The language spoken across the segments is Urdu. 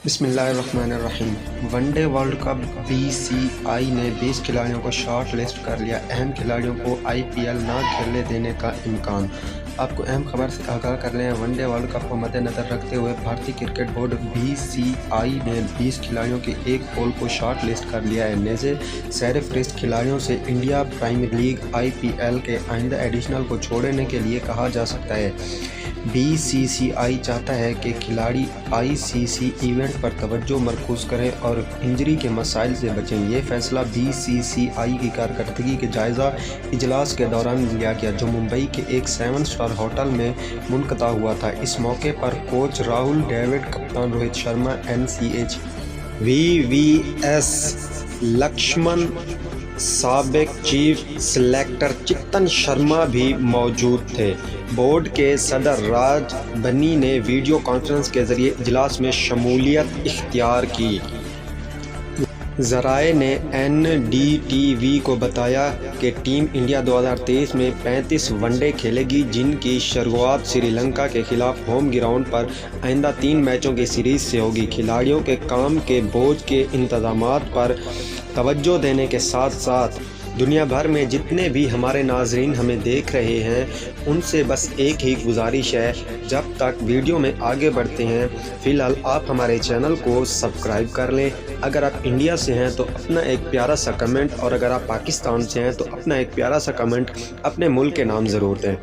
بسم اللہ الرحمن الرحیم۔ One day world cup BCCI نے 20 کھلاڑیوں کو شارٹ لسٹ کر لیا۔ اہم کھلاڑیوں کو IPL نہ کھیلنے دینے کا امکان۔ آپ کو اہم خبر سے آگاہ کر لیں، ون ڈے ورلڈ کپ کو مد نظر رکھتے ہوئے بھارتی کرکٹ بورڈ BCCI نے 20 کھلاڑیوں کی ایک پول کو شارٹ لسٹ کر لیا ہے۔ نیز سیر فہرست کھلاڑیوں سے انڈیا پریمیئر لیگ IPL کے آئندہ ایڈیشن کو چھوڑنے کے لیے کہا جا سکتا ہے۔ BCCI چاہتا ہے کہ کھلاڑی ICC ایونٹ پر توجہ مرکوز کریں اور انجری کے مسائل سے بچیں۔ یہ فیصلہ BCCI کی کارکردگی کے جائزہ اجلاس کے دوران لیا گیا، جو ممبئی کے ایک 7 اسٹار ہوٹل میں منعقد ہوا تھا۔ اس موقع پر کوچ راہل ڈراوڈ، کپتان روہت شرما، NCH VVS لکشمن، سابق چیف سلیکٹر چتن شرما بھی موجود تھے۔ بورڈ کے صدر راج بنی نے ویڈیو کانفرنس کے ذریعے اجلاس میں شمولیت اختیار کی۔ ذرائع نے NDTV کو بتایا کہ ٹیم انڈیا 2023 میں 35 ون ڈے کھیلے گی، جن کی شروعات سری لنکا کے خلاف ہوم گراؤنڈ پر آئندہ 3 میچوں کی سیریز سے ہوگی۔ کھلاڑیوں کے کام کے بوجھ کے انتظامات پر توجہ دینے کے ساتھ ساتھ دنیا بھر میں جتنے بھی ہمارے ناظرین ہمیں دیکھ رہے ہیں، ان سے بس ایک ہی گزارش ہے، جب تک ویڈیو میں آگے بڑھتے ہیں فی الحال آپ ہمارے چینل کو سبسکرائب کر لیں۔ اگر آپ انڈیا سے ہیں تو اپنا ایک پیارا سا کمنٹ، اور اگر آپ پاکستان سے ہیں تو اپنا ایک پیارا سا کمنٹ اپنے ملک کے نام ضرور دیں۔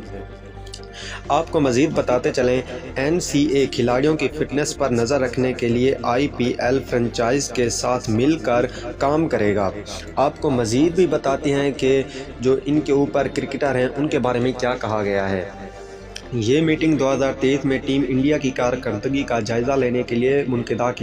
آپ کو مزید بتاتے چلیں، NCA کھلاڑیوں کی فٹنس پر نظر رکھنے کے لیے IPL فرنچائز کے ساتھ مل کر کام کرے گا۔ آپ کو مزید بھی بتاتے ہیں کہ جو ان کے اوپر کرکٹر ہیں ان کے بارے میں کیا کہا گیا ہے۔ یہ میٹنگ 2023 میں ٹیم انڈیا کی کارکردگی کا جائزہ لینے کے لیے منعقد کی